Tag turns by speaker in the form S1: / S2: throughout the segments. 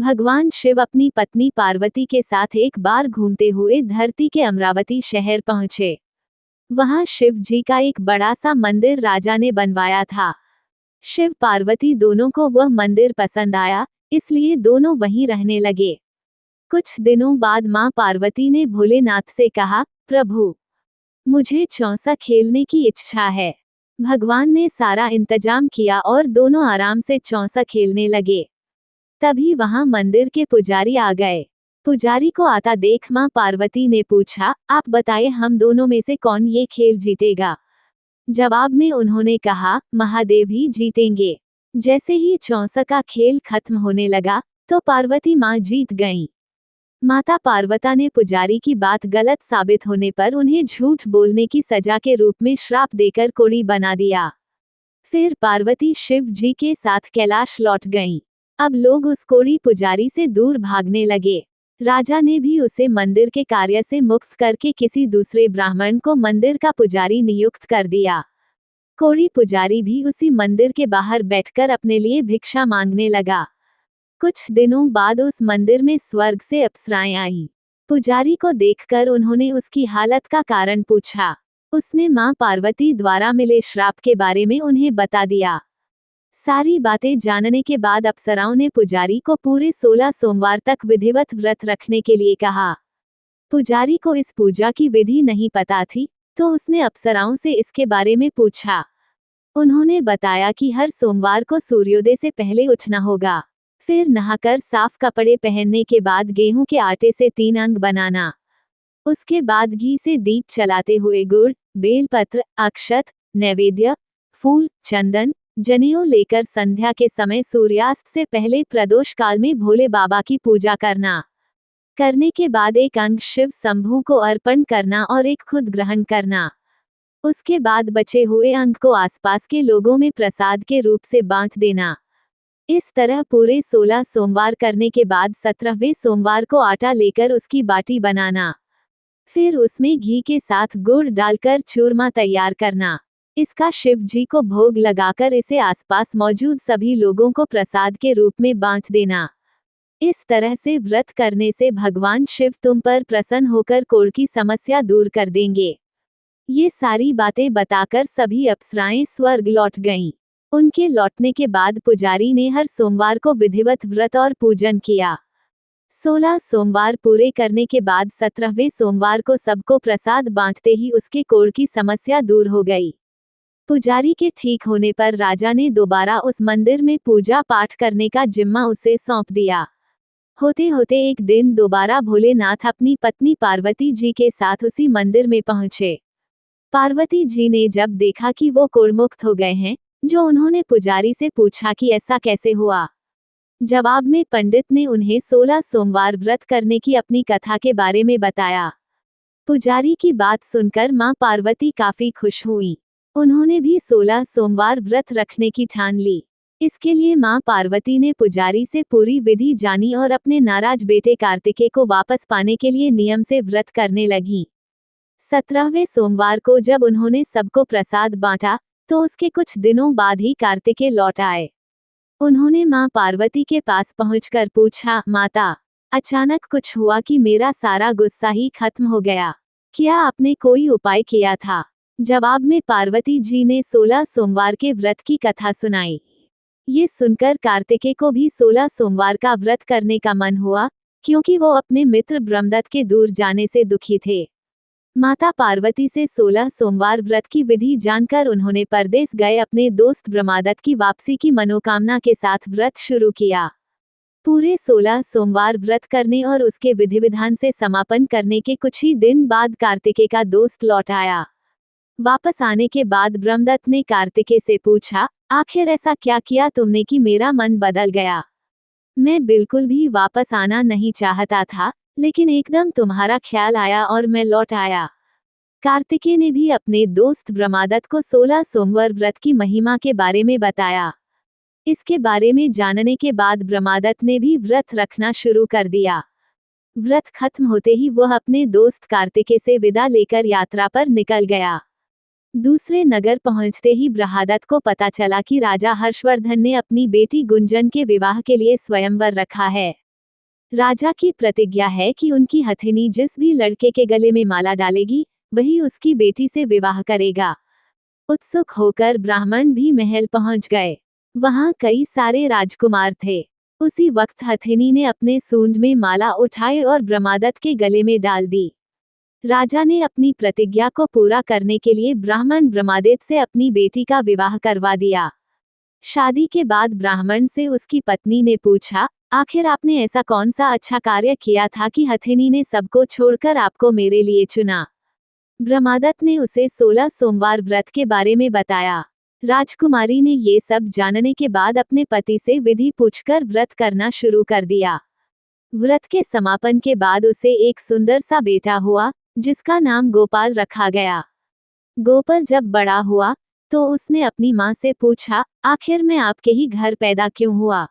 S1: भगवान शिव अपनी पत्नी पार्वती के साथ एक बार घूमते हुए धरती के अमरावती शहर पहुंचे। वहां शिव जी का एक बड़ा सा मंदिर राजा ने बनवाया था। शिव पार्वती दोनों को वह मंदिर पसंद आया, इसलिए दोनों वहीं रहने लगे। कुछ दिनों बाद मां पार्वती ने भोलेनाथ से कहा, प्रभु, मुझे चौसा खेलने की इच्छा है। भगवान ने सारा इंतजाम किया और दोनों आराम से चौसा खेलने लगे। तभी वहां मंदिर के पुजारी आ गए। पुजारी को आता देख मां पार्वती ने पूछा, आप बताएं हम दोनों में से कौन ये खेल जीतेगा। जवाब में उन्होंने कहा, महादेव ही जीतेंगे। जैसे ही चौसा का खेल खत्म होने लगा तो पार्वती मां जीत गईं। माता पार्वती ने पुजारी की बात गलत साबित होने पर उन्हें झूठ बोलने की सजा के रूप में श्राप देकर कोढ़ी बना दिया। फिर पार्वती शिव जी के साथ कैलाश लौट गईं। अब लोग उस कोढ़ी पुजारी से दूर भागने लगे। राजा ने भी उसे मंदिर के कार्य से मुक्त करके किसी दूसरे ब्राह्मण को मंदिर का पुजारी नियुक्त कर दिया। कोढ़ी पुजारी भी उसी मंदिर के बाहर बैठकर अपने लिए भिक्षा मांगने लगा। कुछ दिनों बाद उस मंदिर में स्वर्ग से अप्सराएं आईं। पुजारी को देखकर उन्होंने उसकी हालत का कारण पूछा। उसने मां पार्वती द्वारा मिले श्राप के बारे में उन्हें बता दिया। सारी बातें जानने के बाद अप्सराओं ने पुजारी को पूरे 16 सोमवार तक विधिवत व्रत रखने के लिए कहा। पुजारी को इस पूजा की विधि नहीं पता थी, तो उसने अप्सराओं से इसके बारे में पूछा। उन्होंने बताया कि हर सोमवार को सूर्योदय से पहले उठना होगा। फिर नहाकर साफ कपड़े पहनने के बाद गेहूं के आटे से 3 अंग बनाना। उसके बाद घी से दीप जलाते हुए गुड़, बेलपत्र, अक्षत, नैवेद्य, फूल, चंदन, जनेऊ लेकर संध्या के समय सूर्यास्त से पहले प्रदोष काल में भोले बाबा की पूजा करने के बाद एक अंग शिव शंभू को अर्पण करना और एक खुद ग्रहण करना। उसके बाद बचे हुए अंग को आसपास के लोगों में प्रसाद के रूप से बांट देना। इस तरह पूरे 16 सोमवार करने के बाद 17वें सोमवार को आटा लेकर उसकी बाटी बनाना। फिर उसमें घी के साथ गुड़ डालकर चूरमा तैयार करना। इसका शिव जी को भोग लगाकर इसे आसपास मौजूद सभी लोगों को प्रसाद के रूप में बांट देना। इस तरह से व्रत करने से भगवान शिव तुम पर प्रसन्न होकर कोढ़ की समस्या दूर कर देंगे। ये सारी बातें बताकर सभी अप्सराएं स्वर्ग लौट गईं। उनके लौटने के बाद पुजारी ने हर सोमवार को विधिवत व्रत और पूजन किया। 16 सोमवार पूरे करने के बाद 17वें सोमवार को सबको प्रसाद बांटते ही उसके कोढ़ की समस्या दूर हो गई। पुजारी के ठीक होने पर राजा ने दोबारा उस मंदिर में पूजा पाठ करने का जिम्मा उसे सौंप दिया। होते होते एक दिन दोबारा भोलेनाथ अपनी पत्नी पार्वती जी के साथ उसी मंदिर में पहुंचे। पार्वती जी ने जब देखा कि वो कोढ़मुक्त हो गए हैं, जो उन्होंने पुजारी से पूछा कि ऐसा कैसे हुआ। जवाब में पंडित ने उन्हें 16 सोमवार व्रत करने की अपनी कथा के बारे में बताया। पुजारी की बात सुनकर मां पार्वती काफी खुश हुई। उन्होंने भी 16 सोमवार व्रत रखने की ठान ली। इसके लिए मां पार्वती ने पुजारी से पूरी विधि जानी और अपने नाराज बेटे कार्तिकेय को वापस पाने के लिए नियम से व्रत करने लगी। 17वें सोमवार को जब उन्होंने सबको प्रसाद बांटा तो उसके कुछ दिनों बाद ही कार्तिकेय लौट आए। उन्होंने मां पार्वती के पास पहुंचकर पूछा, माता, अचानक कुछ हुआ कि मेरा सारा गुस्सा ही खत्म हो गया। क्या आपने कोई उपाय किया था? जवाब में पार्वती जी ने 16 सोमवार के व्रत की कथा सुनाई। ये सुनकर कार्तिकेय को भी 16 सोमवार का व्रत करने का मन हुआ, क्योंकि वो अपने मित्र ब्रह्मदत्त के दूर जाने से दुखी थे। माता पार्वती से 16 सोमवार व्रत की विधि जानकर उन्होंने परदेश गए अपने दोस्त ब्रह्मदत्त की वापसी की मनोकामना के साथ व्रत शुरू किया। पूरे 16 सोमवार व्रत करने और उसके विधि विधान से समापन करने के कुछ ही दिन बाद कार्तिकेय का दोस्त लौट आया। वापस आने के बाद ब्रह्मदत्त ने कार्तिकेय से पूछा, आखिर ऐसा क्या किया तुमने कि मेरा मन बदल गया? मैं बिल्कुल भी वापस आना नहीं चाहता था, लेकिन एकदम तुम्हारा ख्याल आया और मैं लौट आया। कार्तिकेय ने भी अपने दोस्त ब्रह्मदत्त को 16 सोमवार व्रत की महिमा के बारे में बताया। इसके बारे में जानने के बाद ब्रह्मदत्त ने भी व्रत रखना शुरू कर दिया। व्रत खत्म होते ही वह अपने दोस्त कार्तिकेय से विदा लेकर यात्रा पर निकल गया। दूसरे नगर पहुंचते ही ब्रह्मदत्त को पता चला कि राजा हर्षवर्धन ने अपनी बेटी गुंजन के विवाह के लिए स्वयंवर रखा है। राजा की प्रतिज्ञा है कि उनकी हथिनी जिस भी लड़के के गले में माला डालेगी, वही उसकी बेटी से विवाह करेगा। उत्सुक होकर ब्राह्मण भी महल पहुंच गए। वहां कई सारे राजकुमार थे। उसी वक्त हथिनी ने अपने सूंड में माला उठाई और ब्रह्मादत्त के गले में डाल दी। राजा ने अपनी प्रतिज्ञा को पूरा करने के लिए ब्राह्मण ब्रह्मादित्य से अपनी बेटी का विवाह करवा दिया। शादी के बाद ब्राह्मण से उसकी पत्नी ने पूछा, आखिर आपने ऐसा कौन सा अच्छा कार्य किया था कि हथिनी ने सबको छोड़कर आपको मेरे लिए चुना? ब्रह्मादत्त ने उसे 16 सोमवार व्रत के बारे में बताया। राजकुमारी ने ये सब जानने के बाद अपने पति से विधि पूछकर व्रत करना शुरू कर दिया। व्रत के समापन के बाद उसे एक सुंदर सा बेटा हुआ, जिसका नाम गोपाल रखा गया। गोपाल जब बड़ा हुआ तो उसने अपनी माँ से पूछा, आखिर मैं आपके ही घर पैदा क्यों हुआ?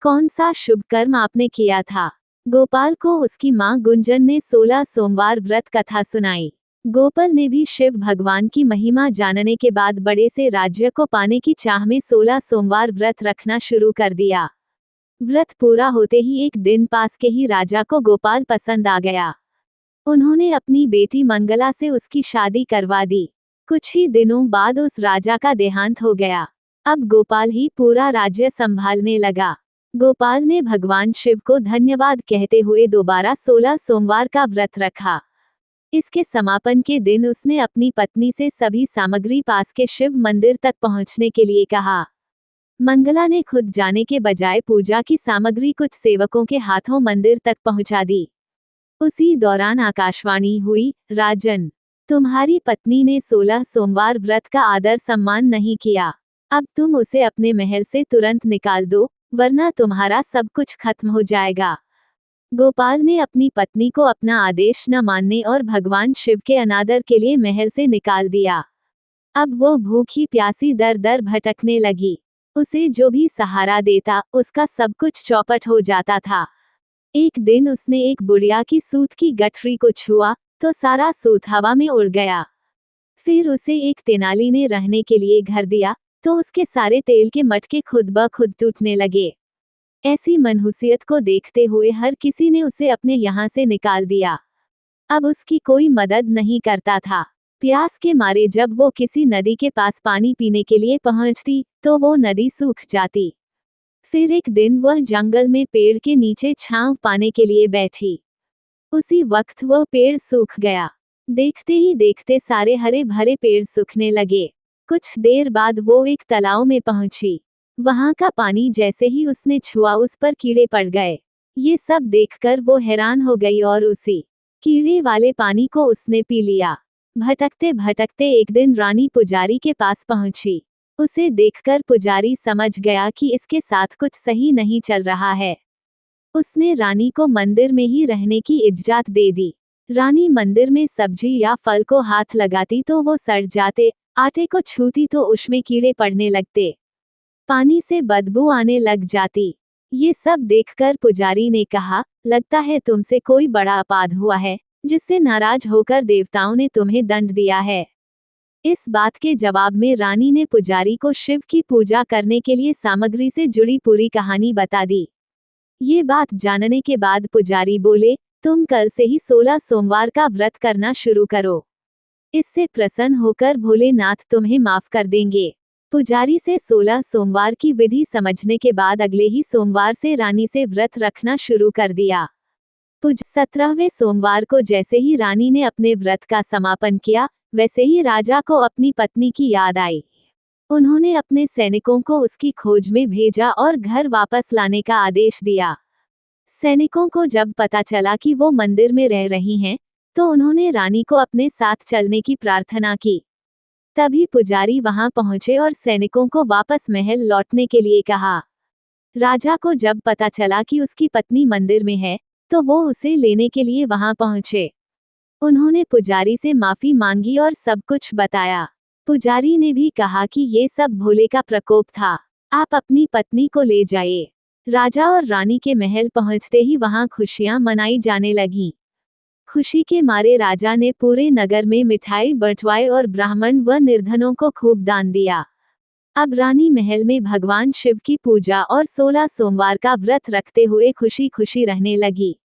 S1: कौन सा शुभ कर्म आपने किया था? गोपाल को उसकी माँ गुंजन ने 16 सोमवार व्रत कथा सुनाई। गोपाल ने भी शिव भगवान की महिमा जानने के बाद बड़े से राज्य को पाने की चाह में 16 सोमवार व्रत रखना शुरू कर दिया। व्रत पूरा होते ही एक दिन पास के ही राजा को गोपाल पसंद आ गया। उन्होंने अपनी बेटी मंगला से उसकी शादी करवा दी। कुछ ही दिनों बाद उस राजा का देहांत हो गया। अब गोपाल ही पूरा राज्य संभालने लगा। गोपाल ने भगवान शिव को धन्यवाद कहते हुए दोबारा 16 सोमवार का व्रत रखा। इसके समापन के दिन उसने अपनी पत्नी से सभी सामग्री पास के शिव मंदिर तक पहुंचने के लिए कहा। मंगला ने खुद जाने के बजाय पूजा की सामग्री कुछ सेवकों के हाथों मंदिर तक पहुंचा दी। उसी दौरान आकाशवाणी हुई, राजन, तुम्हारी पत्नी ने 16 सोमवार व्रत का आदर सम्मान नहीं किया। अब तुम उसे अपने महल से तुरंत निकाल दो, वरना तुम्हारा सब कुछ खत्म हो जाएगा। गोपाल ने अपनी पत्नी को अपना आदेश न मानने और भगवान शिव के अनादर के लिए महल से निकाल दिया। अब वो भूखी प्यासी दर दर भटकने लगी। उसे जो भी सहारा देता, उसका सब कुछ चौपट हो जाता था। एक दिन उसने एक बुढ़िया की सूत की गठरी को छुआ तो सारा सूत हवा में उड़ गया। फिर उसे एक तेनाली ने रहने के लिए घर दिया तो उसके सारे तेल के मटके खुद ब खुद टूटने लगे। ऐसी मनहूसियत को देखते हुए हर किसी ने उसे अपने यहाँ से निकाल दिया। अब उसकी कोई मदद नहीं करता था। प्यास के मारे जब वो किसी नदी के पास पानी पीने के लिए पहुंचती तो वो नदी सूख जाती। फिर एक दिन वह जंगल में पेड़ के नीचे छांव पाने के लिए बैठी। उसी वक्त वह पेड़ सूख गया। देखते ही देखते सारे हरे भरे पेड़ सूखने लगे। कुछ देर बाद वो एक तालाब में पहुंची। वहां का पानी जैसे ही उसने छुआ उस पर कीड़े पड़ गए। ये सब देखकर वो हैरान हो गई और उसी कीड़े वाले पानी को उसने पी लिया। भटकते भटकते एक दिन रानी पुजारी के पास पहुंची। उसे देखकर पुजारी समझ गया कि इसके साथ कुछ सही नहीं चल रहा है। उसने रानी को मंदिर में ही रहने की इजाजत दे दी। रानी मंदिर में सब्जी या फल को हाथ लगाती तो वो सड़ जाते, आटे को छूती तो उसमें कीड़े पड़ने लगते, पानी से बदबू आने लग जाती। ये सब देखकर पुजारी ने कहा, लगता है तुमसे कोई बड़ा अपराध हुआ है, जिससे नाराज होकर देवताओं ने तुम्हें दंड दिया है। इस बात के जवाब में रानी ने पुजारी को शिव की पूजा करने के लिए सामग्री से जुड़ी पूरी कहानी बता दी। ये बात जानने के बाद पुजारी बोले, तुम कल से ही 16 सोमवार का व्रत करना शुरू करो। इससे प्रसन्न होकर भोलेनाथ तुम्हें माफ कर देंगे। पुजारी से 16 सोमवार की विधि समझने के बाद अगले ही सोमवार से रानी से व्रत रखना शुरू कर दिया। 17वें सोमवार को जैसे ही रानी ने अपने व्रत का समापन किया, वैसे ही राजा को अपनी पत्नी की याद आई। उन्होंने अपने सैनिकों को उसकी खोज में भेजा और घर वापस लाने का आदेश दिया। सैनिकों को जब पता चला कि वो मंदिर में रह रही हैं, तो उन्होंने रानी को अपने साथ चलने की प्रार्थना की। तभी पुजारी वहां पहुंचे और सैनिकों को वापस महल लौटने के लिए कहा। राजा को जब पता चला कि उसकी पत्नी मंदिर में है, तो वो उसे लेने के लिए वहां पहुंचे। उन्होंने पुजारी से माफी मांगी और सब कुछ बताया। पुजारी ने भी कहा कि ये सब भोले का प्रकोप था, आप अपनी पत्नी को ले जाइए। राजा और रानी के महल पहुंचते ही वहां खुशियां मनाई जाने लगीं। खुशी के मारे राजा ने पूरे नगर में मिठाई बंटवाई और ब्राह्मण व निर्धनों को खूब दान दिया। अब रानी महल में भगवान शिव की पूजा और 16 सोमवार का व्रत रखते हुए खुशी खुशी रहने लगी।